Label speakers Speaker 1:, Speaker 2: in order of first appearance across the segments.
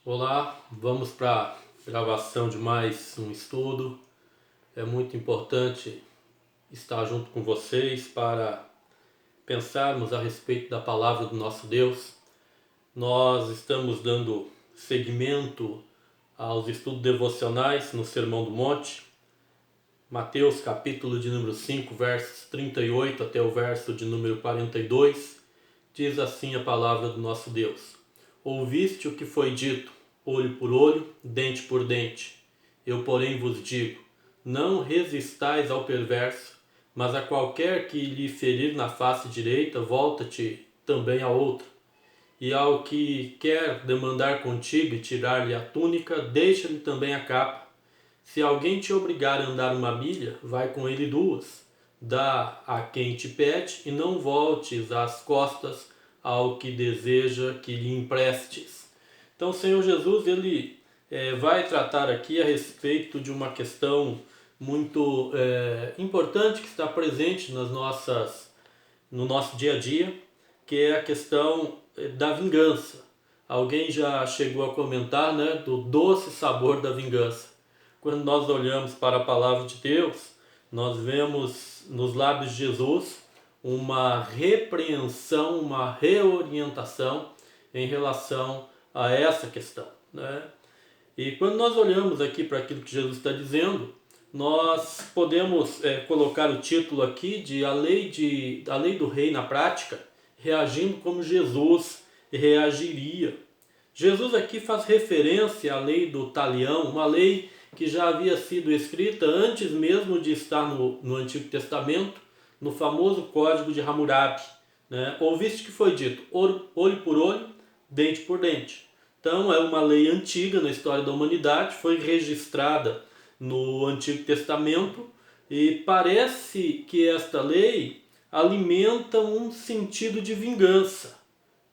Speaker 1: Olá, vamos para a gravação de mais um estudo. É muito importante estar junto com vocês para pensarmos a respeito da palavra do nosso Deus. Nós estamos dando seguimento aos estudos devocionais no Sermão do Monte. Mateus capítulo de número 5, versos 38 até o verso de número 42, diz assim a palavra do nosso Deus: Ouviste o que foi dito, olho por olho, dente por dente. Eu, porém, vos digo, não resistais ao perverso, mas a qualquer que lhe ferir na face direita, volta-te também a outra. E ao que quer demandar contigo e tirar-lhe a túnica, deixa-lhe também a capa. Se alguém te obrigar a andar uma milha, vai com ele duas. Dá a quem te pede e não voltes as costas ao que deseja que lhe emprestes. Então o Senhor Jesus ele vai tratar aqui a respeito de uma questão muito importante que está presente no nosso dia a dia, que é a questão da vingança. Alguém já chegou a comentar, né, do doce sabor da vingança. Quando nós olhamos para a palavra de Deus, nós vemos nos lábios de Jesus uma repreensão, uma reorientação em relação a essa questão, né? E quando nós olhamos aqui para aquilo que Jesus está dizendo, nós podemos colocar o título aqui de a lei do rei na prática, reagindo como Jesus reagiria. Jesus aqui faz referência à lei do talião, uma lei que já havia sido escrita antes mesmo de estar no Antigo Testamento, no famoso Código de Hammurabi, né? Ouviste que foi dito, olho por olho, dente por dente. Então é uma lei antiga na história da humanidade, foi registrada no Antigo Testamento e parece que esta lei alimenta um sentido de vingança.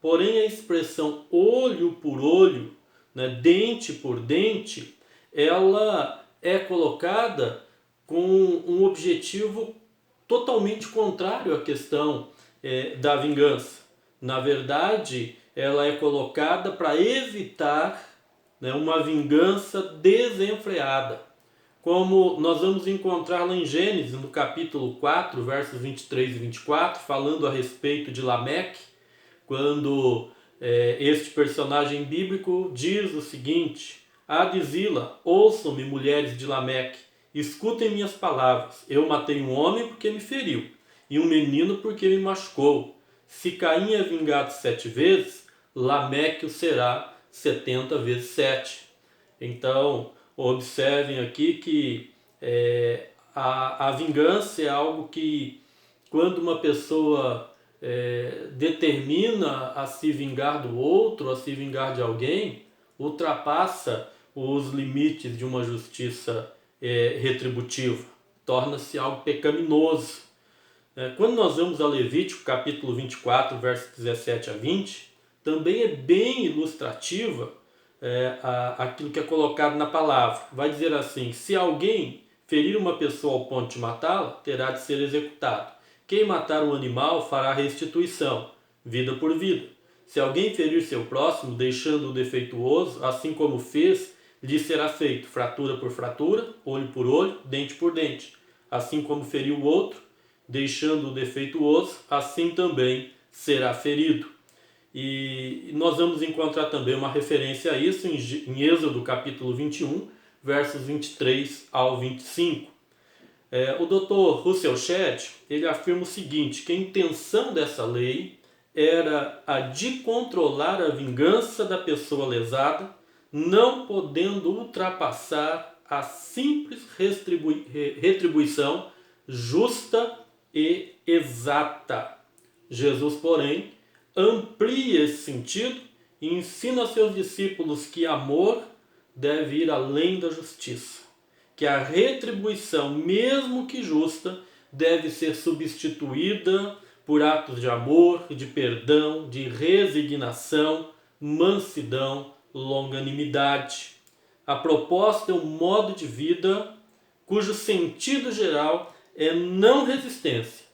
Speaker 1: Porém a expressão olho por olho, né, dente por dente, ela é colocada com um objetivo totalmente contrário à questão da vingança. Na verdade, ela é colocada para evitar, né, uma vingança desenfreada. Como nós vamos encontrar lá em Gênesis, no capítulo 4, versos 23 e 24, falando a respeito de Lameque, quando este personagem bíblico diz o seguinte: Ad Zila, ouçam-me, mulheres de Lameque, escutem minhas palavras. Eu matei um homem porque me feriu, e um menino porque me machucou. Se Caim é vingado 7 vezes, Lameque o será 70 vezes 7. Então, observem aqui que a vingança é algo que, quando uma pessoa determina a se vingar do outro, a se vingar de alguém, ultrapassa os limites de uma justiça retributiva, torna-se algo pecaminoso. Quando nós vamos a Levítico capítulo 24, versos 17 a 20, também é bem ilustrativa aquilo que é colocado na palavra. Vai dizer assim: se alguém ferir uma pessoa ao ponto de matá-la, terá de ser executado. Quem matar um animal fará restituição, vida por vida. Se alguém ferir seu próximo, deixando-o defeituoso, assim como fez, lhe será feito fratura por fratura, olho por olho, dente por dente. Assim como feriu o outro, deixando-o defeituoso, assim também será ferido. E nós vamos encontrar também uma referência a isso em Êxodo capítulo 21, versos 23 ao 25. O Dr. Russell Shedd, ele afirma o seguinte, que a intenção dessa lei era a de controlar a vingança da pessoa lesada, não podendo ultrapassar a simples retribuição justa e exata. Jesus, porém, amplia esse sentido e ensina aos seus discípulos que amor deve ir além da justiça, que a retribuição, mesmo que justa, deve ser substituída por atos de amor, de perdão, de resignação, mansidão, longanimidade. A proposta é um modo de vida cujo sentido geral é não resistência,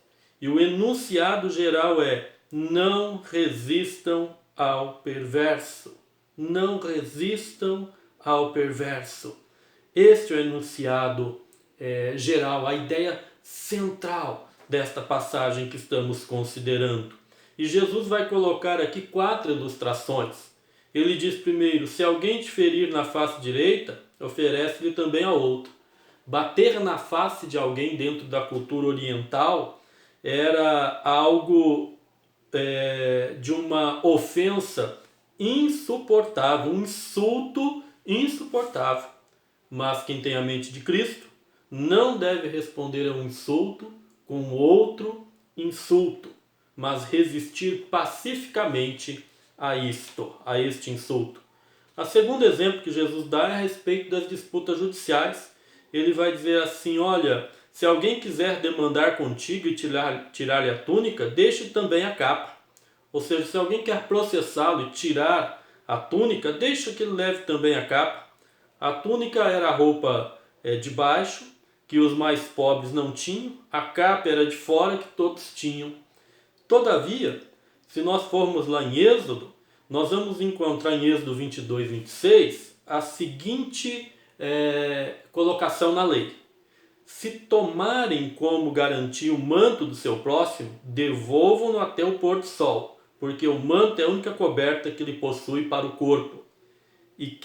Speaker 1: e o enunciado geral é: não resistam ao perverso. não resistam ao perverso. Este é o enunciado geral, a ideia central desta passagem que estamos considerando. E Jesus vai colocar aqui 4 ilustrações. Ele diz primeiro: se alguém te ferir na face direita, oferece-lhe também a outra. Bater na face de alguém dentro da cultura oriental era algo de uma ofensa insuportável, um insulto insuportável. Mas quem tem a mente de Cristo não deve responder a um insulto com outro insulto, mas resistir pacificamente a este insulto. O segundo exemplo que Jesus dá é a respeito das disputas judiciais. Ele vai dizer assim: olha, se alguém quiser demandar contigo e tirar-lhe a túnica, deixe também a capa. Ou seja, se alguém quer processá-lo e tirar a túnica, deixa que ele leve também a capa. A túnica era a roupa de baixo, que os mais pobres não tinham. A capa era de fora, que todos tinham. Todavia, se nós formos lá em Êxodo, nós vamos encontrar em Êxodo 22, 26, a seguinte colocação na lei: se tomarem como garantia o manto do seu próximo, devolvam-no até o pôr do sol, porque o manto é a única coberta que ele possui para o corpo. E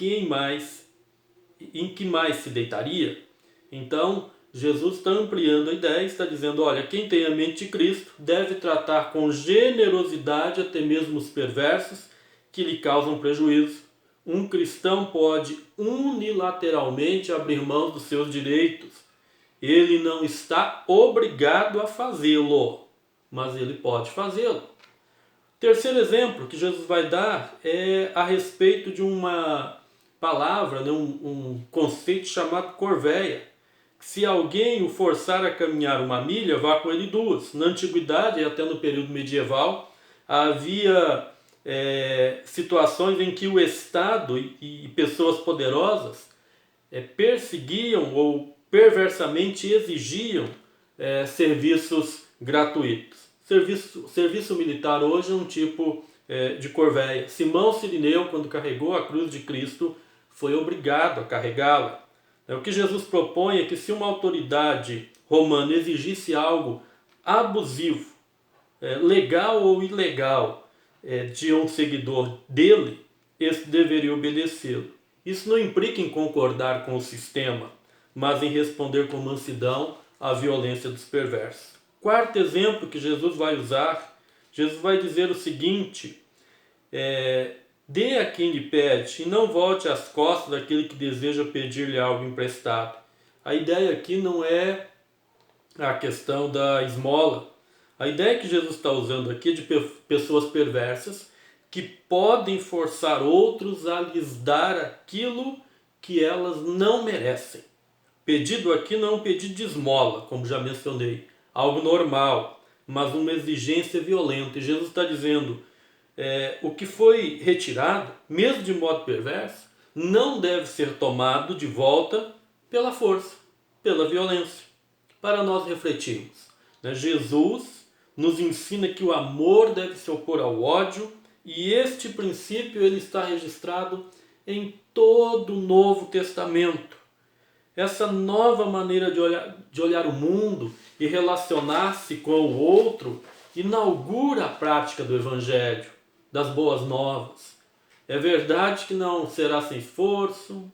Speaker 1: em que mais se deitaria? Então, Jesus está ampliando a ideia e está dizendo: olha, quem tem a mente de Cristo deve tratar com generosidade até mesmo os perversos que lhe causam prejuízo. Um cristão pode unilateralmente abrir mão dos seus direitos. Ele não está obrigado a fazê-lo, mas ele pode fazê-lo. Terceiro exemplo que Jesus vai dar é a respeito de uma palavra, um conceito chamado corvéia. Se alguém o forçar a caminhar 1 milha, vá com ele 2. Na antiguidade e até no período medieval, havia situações em que o Estado e pessoas poderosas perseguiam ou perversamente exigiam serviços gratuitos. Serviço militar hoje é um tipo de corvéia. Simão Cirineu, quando carregou a cruz de Cristo, foi obrigado a carregá-la. O que Jesus propõe é que, se uma autoridade romana exigisse algo abusivo, legal ou ilegal, de um seguidor dele, esse deveria obedecê-lo. Isso não implica em concordar com o sistema, mas em responder com mansidão à violência dos perversos. Quarto exemplo que Jesus vai usar, Jesus vai dizer o seguinte: dê a quem lhe pede e não volte as costas daquele que deseja pedir-lhe algo emprestado. A ideia aqui não é a questão da esmola. A ideia que Jesus está usando aqui é de pessoas perversas que podem forçar outros a lhes dar aquilo que elas não merecem. Pedido aqui não é um pedido de esmola, como já mencionei, algo normal, mas uma exigência violenta. E Jesus está dizendo: o que foi retirado, mesmo de modo perverso, não deve ser tomado de volta pela força, pela violência. Para nós refletirmos, Jesus nos ensina que o amor deve se opor ao ódio, e este princípio ele está registrado em todo o Novo Testamento. Essa nova maneira de olhar o mundo e relacionar-se com o outro inaugura a prática do Evangelho, das boas novas. É verdade que não será sem esforço,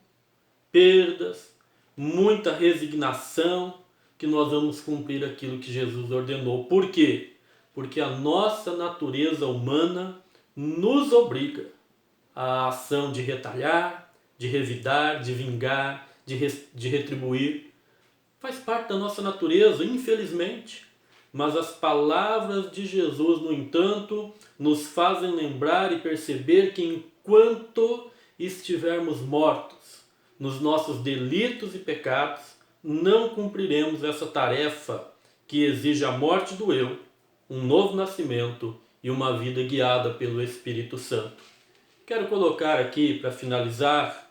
Speaker 1: perdas, muita resignação, que nós vamos cumprir aquilo que Jesus ordenou. Por quê? Porque a nossa natureza humana nos obriga à ação de retalhar, de revidar, de vingar, de retribuir. Faz parte da nossa natureza, infelizmente. Mas as palavras de Jesus, no entanto, nos fazem lembrar e perceber que enquanto estivermos mortos nos nossos delitos e pecados, não cumpriremos essa tarefa que exige a morte do eu, um novo nascimento e uma vida guiada pelo Espírito Santo. Quero colocar aqui, para finalizar,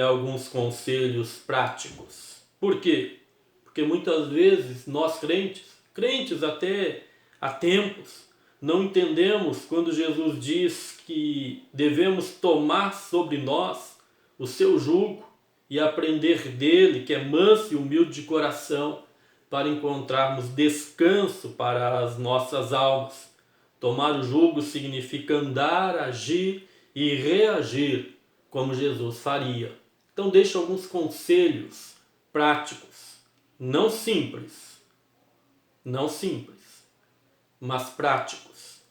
Speaker 1: alguns conselhos práticos. Por quê? Porque muitas vezes nós crentes até há tempos, Não entendemos quando Jesus diz que devemos tomar sobre nós o seu jugo e aprender dele, que é manso e humilde de coração, para encontrarmos descanso para as nossas almas. Tomar o jugo significa andar, agir e reagir como Jesus faria. Então deixo alguns conselhos práticos, não simples, mas práticos.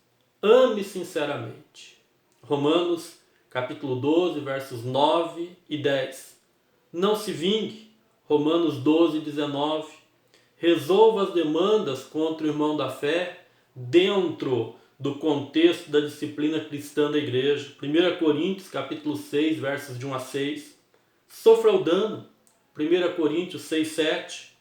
Speaker 1: Ame sinceramente. Romanos capítulo 12, versos 9 e 10. Não se vingue. Romanos 12, 19. Resolva as demandas contra o irmão da fé dentro do contexto da disciplina cristã da igreja. 1 Coríntios capítulo 6, versos de 1 a 6. Sofra o dano. 1 Coríntios 6, 7.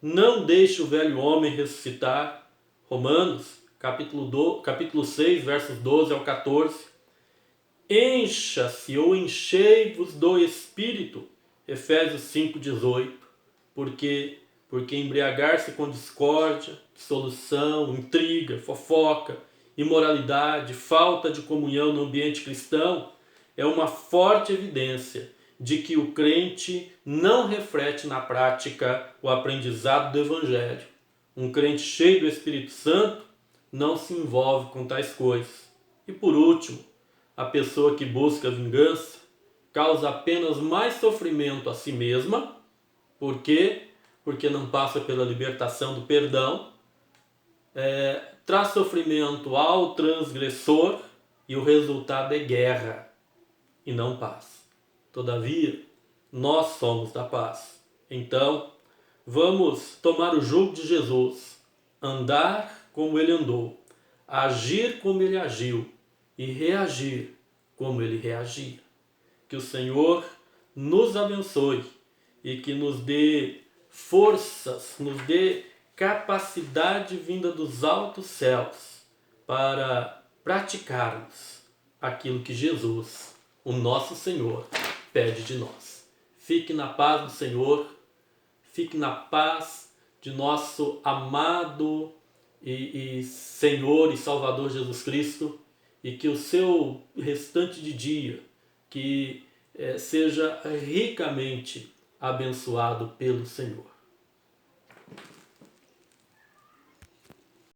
Speaker 1: Não deixe o velho homem ressuscitar. Romanos capítulo 6, versos 12 ao 14. Encha-se ou enchei-vos do Espírito. Efésios 5, 18. Porque embriagar-se com discórdia, dissolução, intriga, fofoca, imoralidade, falta de comunhão no ambiente cristão é uma forte evidência de que o crente não reflete na prática o aprendizado do Evangelho. Um crente cheio do Espírito Santo não se envolve com tais coisas. E por último, a pessoa que busca vingança causa apenas mais sofrimento a si mesma. Por quê? Porque não passa pela libertação do perdão, traz sofrimento ao transgressor e o resultado é guerra e não paz. Todavia, nós somos da paz. Então, vamos tomar o jugo de Jesus, andar como ele andou, agir como ele agiu e reagir como ele reagia. Que o Senhor nos abençoe e que nos dê forças, nos dê capacidade vinda dos altos céus para praticarmos aquilo que Jesus, o nosso Senhor, pede de nós. Fique na paz do Senhor, fique na paz de nosso amado e Senhor e Salvador Jesus Cristo, e que o seu restante de dia seja ricamente abençoado pelo Senhor.